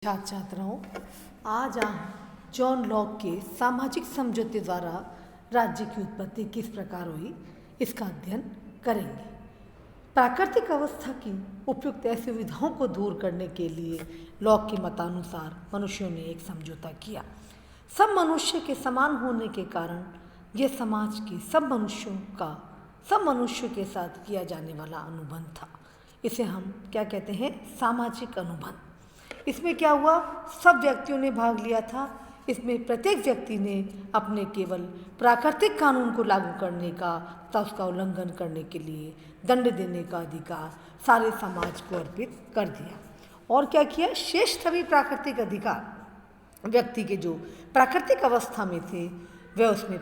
छात्र छात्राओं, आज हम जॉन लॉक के सामाजिक समझौते द्वारा राज्य की उत्पत्ति किस प्रकार हुई इसका अध्ययन करेंगे। प्राकृतिक अवस्था की उपयुक्त असुविधाओं को दूर करने के लिए लॉक के मतानुसार मनुष्यों ने एक समझौता किया। सब मनुष्य के समान होने के कारण यह समाज के सब मनुष्यों के साथ किया जाने वाला अनुबंध था। इसे हम क्या कहते हैं? सामाजिक अनुबंध। इसमें क्या हुआ? सब व्यक्तियों ने भाग लिया था। इसमें प्रत्येक व्यक्ति ने अपने केवल प्राकृतिक कानून को लागू करने का तथा उसका उल्लंघन करने के लिए दंड देने का अधिकार सारे समाज को अर्पित कर दिया। और क्या किया? शेष सभी प्राकृतिक अधिकार व्यक्ति के जो प्राकृतिक अवस्था में थे वह उसने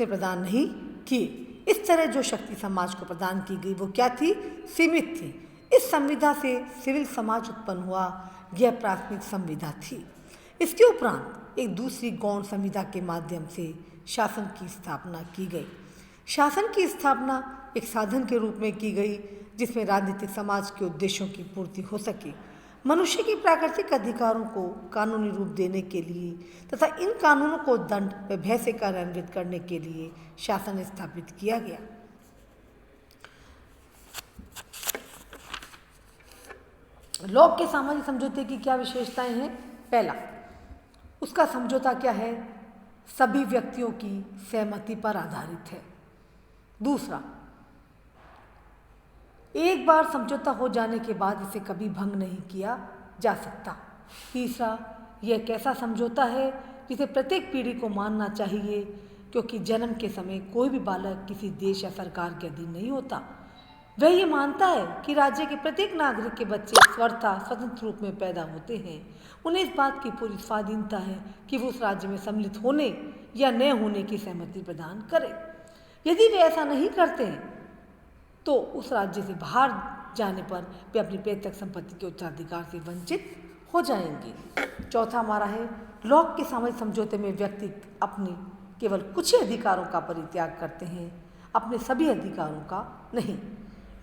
प्रदान नहीं किए। इस तरह जो शक्ति समाज को प्रदान की गई वो क्या थी? सीमित थी। इस संविदा से सिविल समाज उत्पन्न हुआ। यह प्राथमिक संविदा थी। इसके उपरांत एक दूसरी गौण संविदा के माध्यम से शासन की स्थापना की गई। शासन की स्थापना एक साधन के रूप में की गई जिसमें राजनीतिक समाज के उद्देश्यों की पूर्ति हो सके। मनुष्य के प्राकृतिक अधिकारों को कानूनी रूप देने के लिए तथा इन कानूनों को दंड व भय से कार्यान्वित करने के लिए शासन स्थापित किया गया। लॉक के सामाजिक समझौते की क्या विशेषताएं हैं? पहला, उसका समझौता क्या है? सभी व्यक्तियों की सहमति पर आधारित है। दूसरा, एक बार समझौता हो जाने के बाद इसे कभी भंग नहीं किया जा सकता। तीसरा, यह एक ऐसा समझौता है जिसे प्रत्येक पीढ़ी को मानना चाहिए क्योंकि जन्म के समय कोई भी बालक किसी देश या सरकार के अधीन नहीं होता। वह ये मानता है कि राज्य के प्रत्येक नागरिक के बच्चे स्वतंत्र रूप में पैदा होते हैं। उन्हें इस बात की पूरी स्वाधीनता है कि वो उस राज्य में सम्मिलित होने या न होने की सहमति प्रदान करें। यदि वे ऐसा नहीं करते हैं तो उस राज्य से बाहर जाने पर वे अपनी पैतृक संपत्ति के उत्तराधिकार से वंचित हो जाएंगे। चौथा हमारा है, लॉक के सामाजिक समझौते में व्यक्ति अपने केवल कुछ ही अधिकारों का परित्याग करते हैं, अपने सभी अधिकारों का नहीं।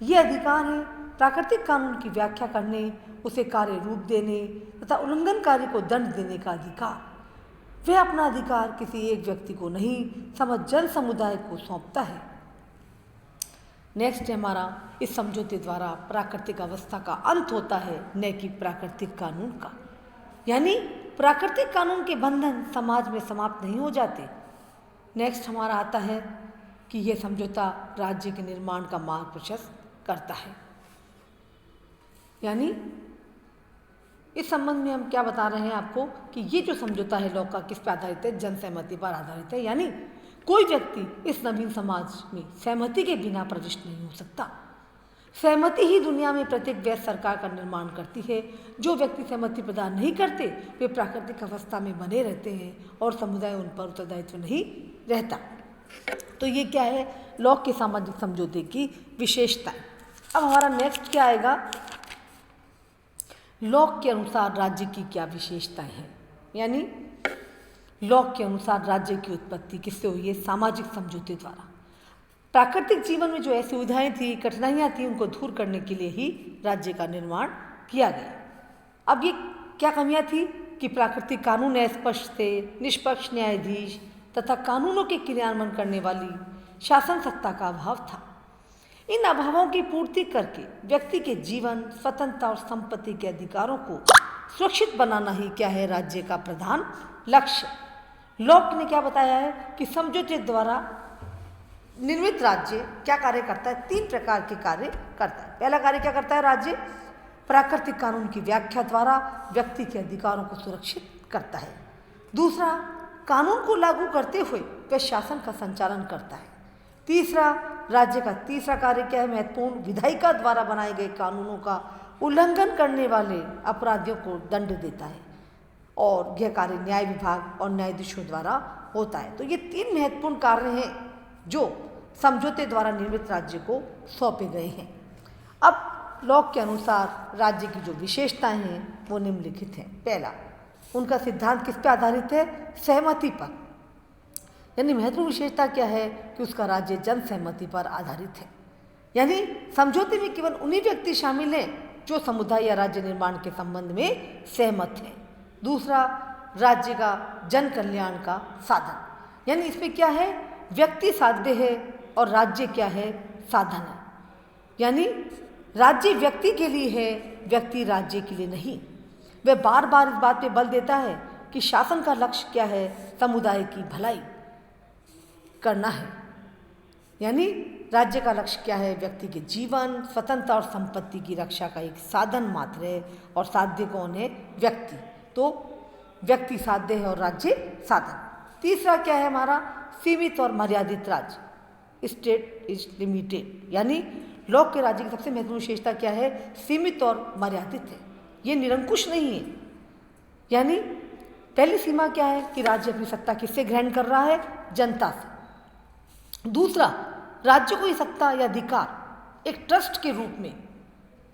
ये अधिकार है प्राकृतिक कानून की व्याख्या करने, उसे कार्य रूप देने तथा उल्लंघनकारी को दंड देने का अधिकार। वह अपना अधिकार किसी एक व्यक्ति को नहीं समस्त जन समुदाय को सौंपता है। नेक्स्ट है हमारा, इस समझौते द्वारा प्राकृतिक अवस्था का अंत होता है, न कि प्राकृतिक कानून का। यानी प्राकृतिक कानून के बंधन समाज में समाप्त नहीं हो जाते। नेक्स्ट हमारा आता है कि यह समझौता राज्य के निर्माण का मार्ग प्रशस्त करता है। यानी इस संबंध में हम क्या बता रहे हैं आपको कि ये जो समझौता है लॉक का किस पर आधारित है? जन सहमति पर आधारित है। यानी कोई व्यक्ति इस नवीन समाज में सहमति के बिना प्रविष्ट नहीं हो सकता। सहमति ही दुनिया में प्रत्येक वैध सरकार का निर्माण करती है। जो व्यक्ति सहमति प्रदान नहीं करते वे प्राकृतिक अवस्था में बने रहते हैं और समुदाय उन पर उत्तरदायित्व नहीं रहता। तो ये क्या है? लॉक के सामाजिक समझौते की विशेषताएं। अब हमारा नेक्स्ट क्या आएगा? लॉक के अनुसार राज्य की क्या विशेषताएं हैं। यानी लॉक के अनुसार राज्य की उत्पत्ति किससे हुई है? सामाजिक समझौते द्वारा। प्राकृतिक जीवन में जो असुविधाएं थी, कठिनाइयां थी, उनको दूर करने के लिए ही राज्य का निर्माण किया गया। अब ये क्या कमियां थी कि प्राकृतिक कानून अस्पष्ट थे, निष्पक्ष न्यायाधीश तथा कानूनों के क्रियान्वयन करने वाली शासन सत्ता का अभाव था। इन अभावों की पूर्ति करके व्यक्ति के जीवन, स्वतंत्रता और संपत्ति के अधिकारों को सुरक्षित बनाना ही क्या है? राज्य का प्रधान लक्ष्य। लॉक ने क्या बताया है कि समझौते द्वारा निर्मित राज्य क्या कार्य करता है? 3 प्रकार के कार्य करता है। पहला कार्य क्या करता है? राज्य प्राकृतिक कानून की व्याख्या द्वारा व्यक्ति के अधिकारों को सुरक्षित करता है। दूसरा, कानून को लागू करते हुए वह शासन का संचालन करता है। तीसरा, राज्य का तीसरा कार्य क्या है? महत्वपूर्ण, विधायिका द्वारा बनाए गए कानूनों का उल्लंघन करने वाले अपराधियों को दंड देता है और यह कार्य न्याय विभाग और न्यायाधीशों द्वारा होता है। तो ये 3 महत्वपूर्ण कार्य हैं जो समझौते द्वारा निर्मित राज्य को सौंपे गए हैं। अब लॉक के अनुसार राज्य की जो विशेषताएं हैं वो निम्नलिखित हैं। पहला, उनका सिद्धांत किस पर आधारित है? सहमति पर। यानी महत्वपूर्ण विशेषता क्या है कि उसका राज्य जन सहमति पर आधारित है। यानी समझौते में केवल उन्हीं व्यक्ति शामिल हैं जो समुदाय या राज्य निर्माण के संबंध में सहमत हैं। दूसरा, राज्य का जन कल्याण का साधन, यानी इसमें क्या है, व्यक्ति साध्य है और राज्य क्या है, साधन है। यानी राज्य व्यक्ति के लिए है, व्यक्ति राज्य के लिए नहीं। वह बार बार इस बात पे बल देता है कि शासन का लक्ष्य क्या है, समुदाय की भलाई करना है। यानी राज्य का लक्ष्य क्या है, व्यक्ति के जीवन, स्वतंत्रता और संपत्ति की रक्षा का एक साधन मात्र है। और साध्य कौन है, व्यक्ति। तो व्यक्ति साध्य है और राज्य साधन। तीसरा क्या है हमारा, सीमित और मर्यादित राज्य, स्टेट इज लिमिटेड। यानी लोक के राज्य की सबसे महत्वपूर्ण विशेषता क्या है, सीमित और मर्यादित है, ये निरंकुश नहीं है। यानी पहली सीमा क्या है कि राज्य अपनी सत्ता किससे ग्रहण कर रहा है, जनता से। दूसरा, राज्य को ये सत्ता या अधिकार एक ट्रस्ट के रूप में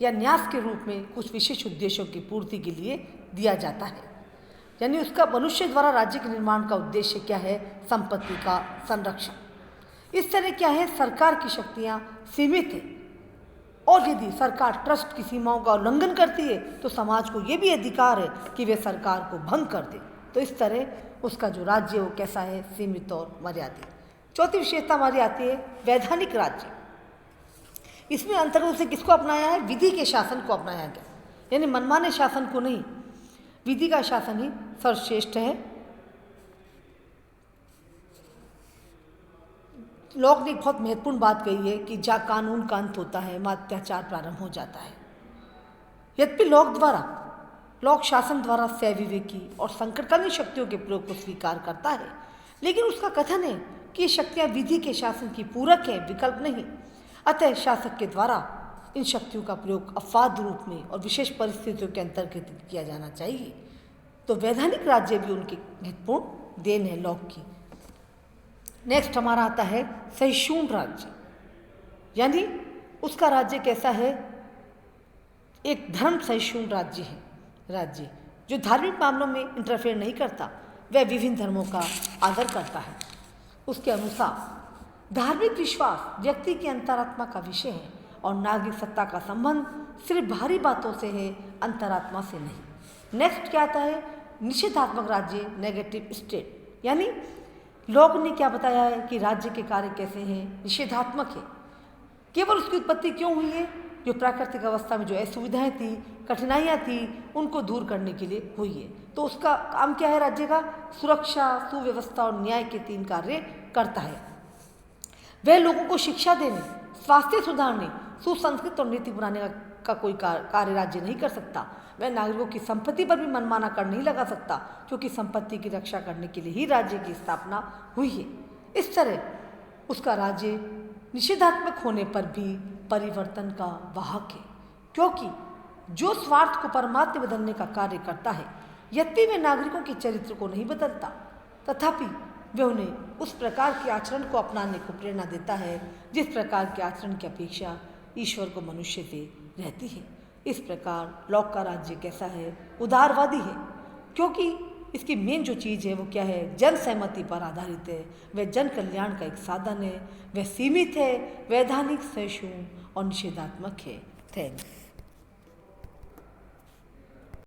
या न्यास के रूप में कुछ विशेष उद्देश्यों की पूर्ति के लिए दिया जाता है। यानी उसका मनुष्य द्वारा राज्य के निर्माण का उद्देश्य क्या है, संपत्ति का संरक्षण। इस तरह क्या है, सरकार की शक्तियाँ सीमित है और यदि सरकार ट्रस्ट की सीमाओं का उल्लंघन करती है तो समाज को ये भी अधिकार है कि वे सरकार को भंग कर दे। तो इस तरह उसका जो राज्य है वो कैसा है, सीमित और मर्यादित। चौथी विशेषता हमारी आती है वैधानिक राज्य। इसमें अंतर्गत से किसको अपनाया है, विधि के शासन को अपनाया गया। यानी मनमाने शासन को नहीं, विधि का शासन ही सर्वश्रेष्ठ है। लोक ने एक बहुत महत्वपूर्ण बात कही है कि जहाँ कानून का अंत होता है वहाँ अत्याचार प्रारंभ हो जाता है। यद्यपि लोक शासन द्वारा सविवेकी और संकटकालीन शक्तियों के प्रयोग को स्वीकार करता है, लेकिन उसका कथन है कि ये शक्तियाँ विधि के शासन की पूरक है, विकल्प नहीं। अतः शासक के द्वारा इन शक्तियों का प्रयोग अपवाद रूप में और विशेष परिस्थितियों के अंतर्गत किया जाना चाहिए। तो वैधानिक राज्य भी उनकी महत्वपूर्ण देन है लोक की। नेक्स्ट हमारा आता है सहिष्णु राज्य। यानी उसका राज्य कैसा है, एक धर्म सहिष्णु राज्य है। राज्य जो धार्मिक मामलों में इंटरफेयर नहीं करता, वह विभिन्न धर्मों का आदर करता है। उसके अनुसार धार्मिक विश्वास व्यक्ति की अंतरात्मा का विषय है और नागरिक सत्ता का संबंध सिर्फ बाहरी बातों से है, अंतरात्मा से नहीं। नेक्स्ट क्या आता है, निषेधात्मक राज्य, नेगेटिव स्टेट। यानी लोग ने क्या बताया है कि राज्य के कार्य कैसे हैं, निषेधात्मक है। केवल उसकी उत्पत्ति क्यों हुई है, जो प्राकृतिक अवस्था में जो असुविधाएं थी, कठिनाइयाँ थी, उनको दूर करने के लिए हुई है। तो उसका काम क्या है, राज्य का सुरक्षा, सुव्यवस्था और न्याय के 3 कार्य करता है। वह लोगों को शिक्षा देने, स्वास्थ्य सुधारने, सुसंस्कृत और नीति बनाने का कोई कार्य राज्य नहीं कर सकता। वह नागरिकों की संपत्ति पर भी मनमाना कर नहीं लगा सकता, क्योंकि संपत्ति की रक्षा करने के लिए ही राज्य की स्थापना हुई है। इस तरह उसका राज्य निषेधात्मक होने पर भी परिवर्तन का वाहक है, क्योंकि जो स्वार्थ को परमात्मा बदलने का कार्य करता है, यद्यपि वह नागरिकों के चरित्र को नहीं बदलता, तथापि वह उन्हें उस प्रकार के आचरण को अपनाने को प्रेरणा देता है जिस प्रकार के आचरण की अपेक्षा ईश्वर को मनुष्य से रहती है। इस प्रकार लोक का राज्य कैसा है, उदारवादी है, क्योंकि इसकी मेन जो चीज़ है वो क्या है, जन सहमति पर आधारित है। वह जन कल्याण का एक साधन है, वह सीमित है, वैधानिक, सहिष्णु और निषेधात्मक है। थैंक्स।